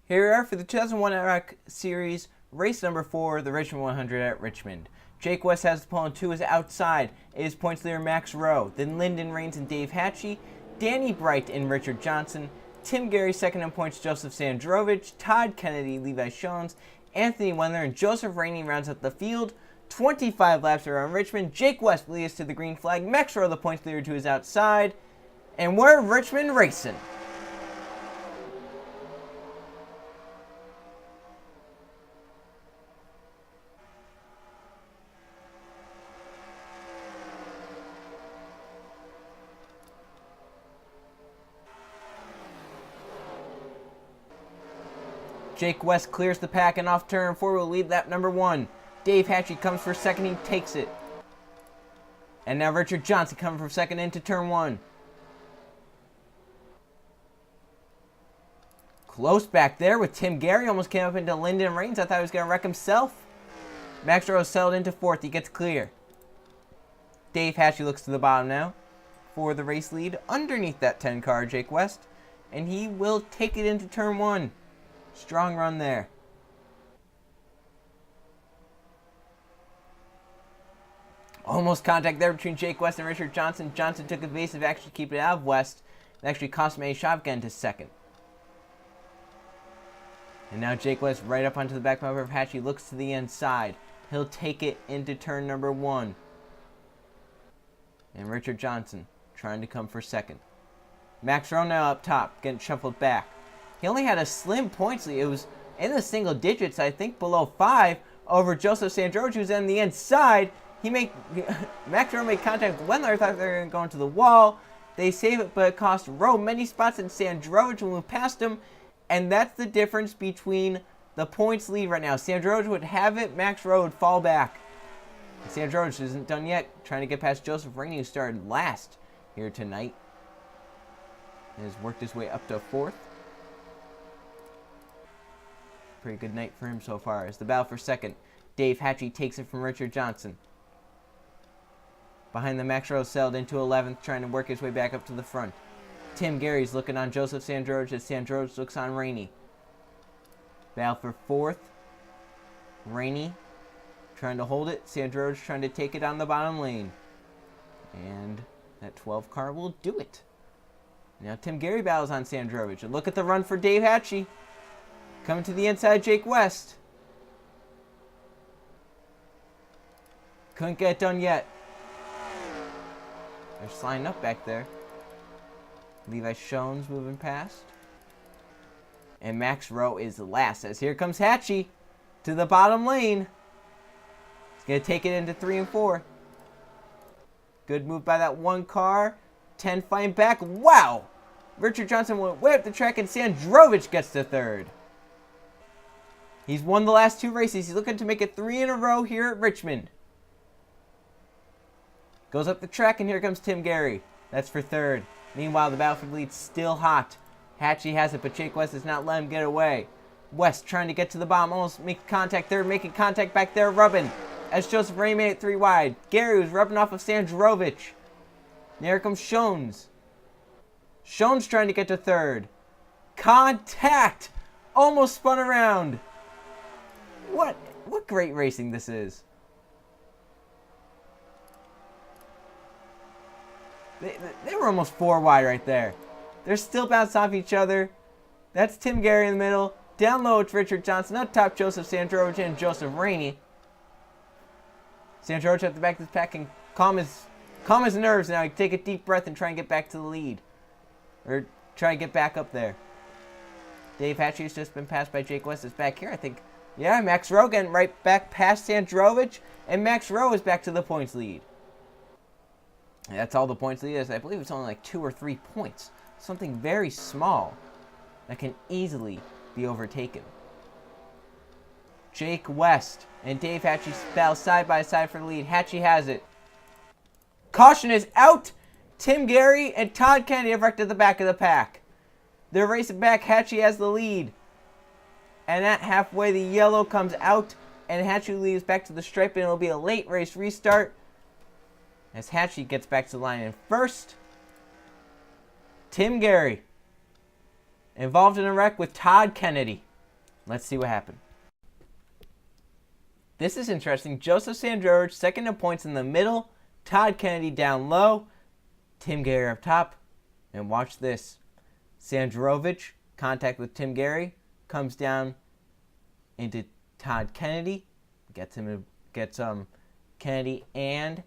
Here we are for the 2001 IROC Series, race number 4, the Richmond 100 at Richmond. Jake West has the pole and 2 is outside. It is points leader Max Rowe, then Lyndon Raines and Dave Hatchie, Danny Bright and Richard Johnson, Tim Gary second in points, Joseph Sandrovich, Todd Kennedy, Levi Shones, Anthony Wendler, and Joseph Rainey rounds out the field. 25 laps around Richmond. Jake West leads to the green flag. Max Rowe, the points leader, to his outside. And we're Richmond racing. Jake West clears the pack and off turn 4 will lead lap number 1. Dave Hatchie comes for second, he takes it. And now Richard Johnson coming from second into turn 1. Close back there with Tim Gary, almost came up into Lyndon Raines. I thought he was going to wreck himself. Max Rowe settled into 4th, he gets clear. Dave Hatchie looks to the bottom now for the race lead underneath that 10 car, Jake West. And he will take it into turn 1. Strong run there. Almost contact there between Jake West and Richard Johnson. Johnson took evasive action to keep it out of West. It actually cost him a shotgun to second. And now Jake West right up onto the back bumper of Hatchie, looks to the inside. He'll take it into turn number 1. And Richard Johnson trying to come for second. Max Rowe now up top, getting shuffled back. He only had a slim points lead. It was in the single digits, I think below 5, over Joseph Sandrovich, who's on the inside. Max Rowe made contact with Wendler. I thought they were going to go into the wall. They save it, but it cost Rowe many spots, and Sandrovich will move past him. And that's the difference between the points lead right now. Sandrovich would have it, Max Rowe would fall back. Sandrovich isn't done yet, trying to get past Joseph Rainey, who started last here tonight. And has worked his way up to 4th. Pretty good night for him so far. As the battle for second, Dave Hatchie takes it from Richard Johnson. Behind the Max Rowe settled into 11th, trying to work his way back up to the front. Tim Gary's looking on Joseph Sandrovich as Sandrovich looks on Rainey. Battle for 4th. Rainey trying to hold it. Sandrovich trying to take it on the bottom lane. And that 12 car will do it. Now Tim Gary battles on Sandrovich. And look at the run for Dave Hatchie. Coming to the inside, Jake West. Couldn't get it done yet. They're sliding up back there. Levi Shones moving past. And Max Rowe is last, as here comes Hatchie to the bottom lane. He's going to take it into 3 and 4. Good move by that 1 car. 10 fighting back. Wow! Richard Johnson went way up the track, and Sandrovich gets to 3rd. He's won the last 2 races. He's looking to make it 3 in a row here at Richmond. Goes up the track, and here comes Tim Gary. That's for 3rd. Meanwhile, the battle for the lead's still hot. Hatchie has it, but Jake West does not let him get away. West trying to get to the bottom, almost makes contact there, making contact back there, rubbing. As Joseph Rainey made it 3 wide. Gary was rubbing off of Sandrovich. There comes Shones. Shones trying to get to 3rd. Contact! Almost spun around. What great racing this is. They were almost 4 wide right there. They're still bouncing off each other. That's Tim Gary in the middle. Down low it's Richard Johnson. Up top Joseph Sandrovich and Joseph Rainey. Sandrovich at the back of the pack and calm his nerves now. He can take a deep breath and try and get back to the lead. Or try and get back up there. Dave Hatchie has just been passed by Jake West. Is back here, I think. Yeah, Max Rowe getting right back past Sandrovich. And Max Rowe is back to the points lead. And that's all the points lead is. I believe it's only like 2 or 3 points. Something very small that can easily be overtaken. Jake West and Dave Hatchie battle side by side for the lead. Hatchie has it. Caution is out. Tim Gary and Todd Kennedy have wrecked at the back of the pack. They're racing back. Hatchie has the lead. And at halfway, the yellow comes out. And Hatchie leads back to the stripe. And it'll be a late race restart. As Hatchie gets back to the line in first. Tim Gary involved in a wreck with Todd Kennedy. Let's see what happened. This is interesting. Joseph Sandrovich, second in points in the middle. Todd Kennedy down low. Tim Gary up top. And watch this. Sandrovich, contact with Tim Gary, comes down into Todd Kennedy. Gets Kennedy and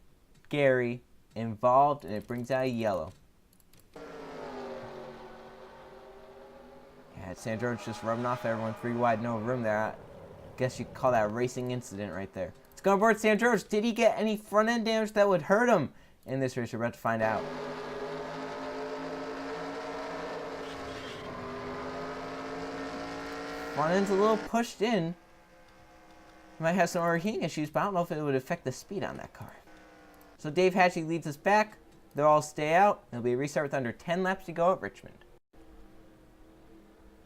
Gary involved, and it brings out a yellow. Yeah, Sandrovich just rubbing off everyone 3 wide, no room there. I guess you could call that a racing incident right there. Let's go aboard Sandrovich. Did he get any front end damage that would hurt him in this race? We're about to find out. Front end's a little pushed in. Might have some overheating issues, but I don't know if it would affect the speed on that car. So Dave Hatchie leads us back. They'll all stay out. It'll be a restart with under 10 laps to go at Richmond.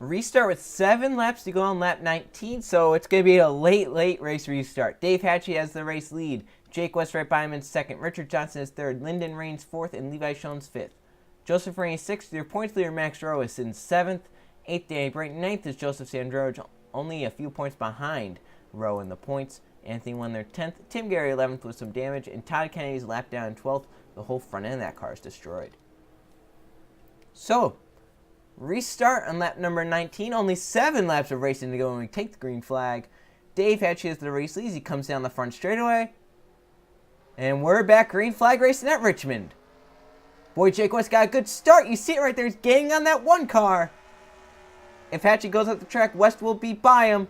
Restart with 7 laps to go on lap 19, so it's going to be a late race restart. Dave Hatchie has the race lead. Jake West right by him in second. Richard Johnson is third. Lyndon Raines fourth, and Levi Schoen's fifth. Joseph Raines sixth. Their points leader Max Rowe is in seventh. 8th, Danny Bright. 9th is Joseph Sandrovich, only a few points behind Rowe in the points. Anthony won their 10th. Tim Gary 11th with some damage, and Todd Kennedy's lap down in 12th. The whole front end of that car is destroyed. So, restart on lap number 19. Only 7 laps of racing to go when we take the green flag. Dave Hatchie has the race lead. He comes down the front straightaway. And we're back green flag racing at Richmond. Boy, Jake West got a good start. You see it right there. He's getting on that one car. If Hatchie goes up the track, West will be by him.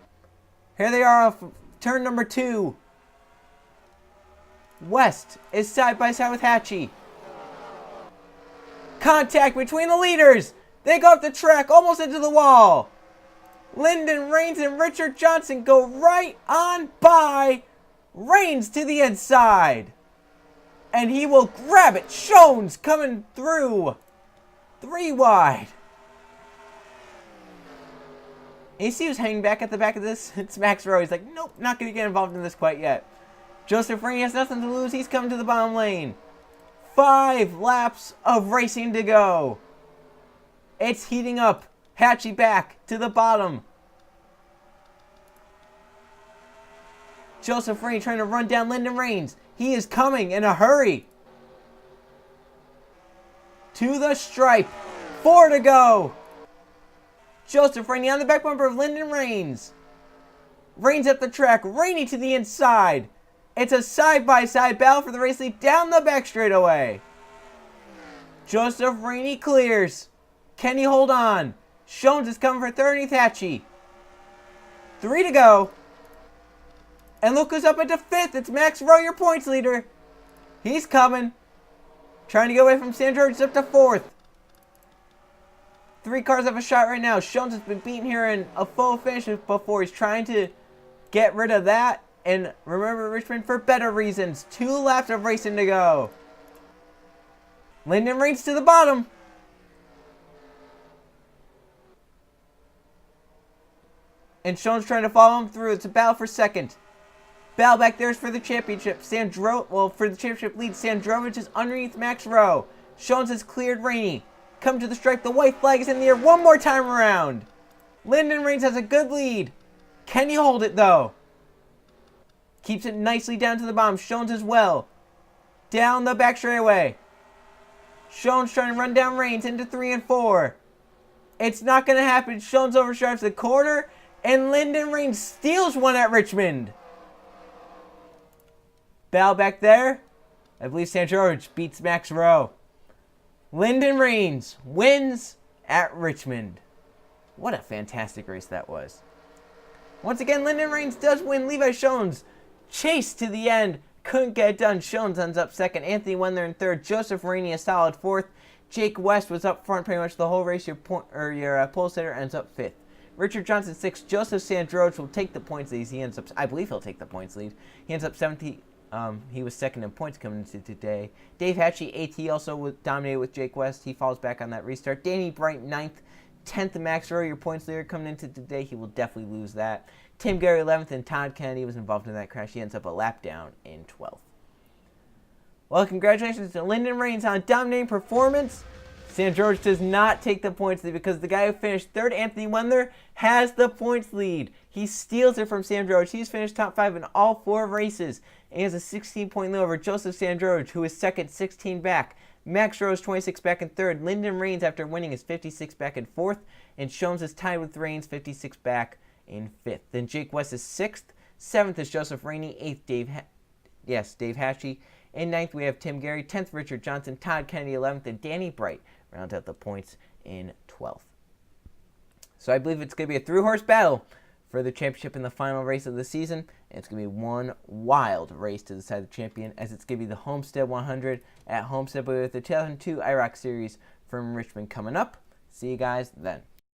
Here they are off turn number 2. West is side by side with Hatchie. Contact between the leaders. They go up the track, almost into the wall. Lyndon Raines and Richard Johnson go right on by. Raines to the inside. And he will grab it. Schoen's coming through. 3 wide. And you see who's hanging back at the back of this? It's Max Rowe. He's like, nope, not going to get involved in this quite yet. Joseph Raines has nothing to lose. He's coming to the bottom lane. 5 laps of racing to go. It's heating up. Hatchie back to the bottom. Joseph Raines trying to run down Lyndon Raines. He is coming in a hurry. To the stripe. 4 to go. Joseph Rainey on the back bumper of Lyndon Raines. Raines up the track. Rainey to the inside. It's a side-by-side battle for the race lead down the back straightaway. Joseph Rainey clears. Can he hold on? Schoen's is coming for 30th Hatchie. 3 to go. And look who's up into 5th. It's Max Rowe, your points leader. He's coming. Trying to get away from Sandrovich up to 4th. 3 cars have a shot right now. Schoen's has been beaten here in a full finish before. He's trying to get rid of that. And remember Richmond for better reasons. 2 laps of racing to go. Lyndon Raines to the bottom. And Schoen's trying to follow him through. It's a battle for second. Battle back there is for the championship. For the championship lead, Sandrovich is underneath Max Rowe. Schoen's has cleared Rainey. Come to the stripe. The white flag is in the air one more time around. Lyndon Raines has a good lead. Can he hold it though? Keeps it nicely down to the bottom. Schoen's as well. Down the back straightaway. Schoen's trying to run down Raines into 3 and 4. It's not going to happen. Schoen's overstrives the corner. And Lyndon Raines steals one at Richmond. Battle back there. I believe Sandrovich beats Max Rowe. Lyndon Raines wins at Richmond. What a fantastic race that was. Once again, Lyndon Raines does win. Levi Schoen's chase to the end. Couldn't get it done. Schoen's ends up second. Anthony won there in third. Joseph Rainey a solid 4th. Jake West was up front pretty much the whole race. Your pole sitter ends up 5th. Richard Johnson 6th. Joseph Sandrovich will take the points lead. He ends up, I believe he'll take the points lead. He ends up 7th. He was second in points coming into today. Dave Hatchie 8th. He also dominated with Jake West. He falls back on that restart. Danny Bright 9th. 10th Max Rowe, your points leader coming into today. He will definitely lose that. Tim Gary 11th, and Todd Kennedy was involved in that crash. He ends up a lap down in 12th. Well, congratulations to Lyndon Raines on a dominating performance. San George does not take the points lead because the guy who finished third, Anthony Wendler, has the points lead. He steals it from San George. He's finished top 5 in all 4 races. And he has a 16-point lead over Joseph San George, who is second, 16 back. Max Rose, 26 back in third. Lyndon Raines, after winning, is 56 back in fourth. And Shomes is tied with Raines, 56 back in fifth. Then Jake West is sixth. Seventh is Joseph Rainey. Eighth, Dave Hatchie. In ninth, we have Tim Gary. 10th, Richard Johnson. Todd Kennedy, 11th. And Danny Bright rounds out the points in 12th. So I believe it's going to be a 3-horse battle for the championship in the final race of the season. And it's going to be one wild race to decide the champion, as it's going to be the Homestead 100 at Homestead with the 2002 IROC Series from Richmond coming up. See you guys then.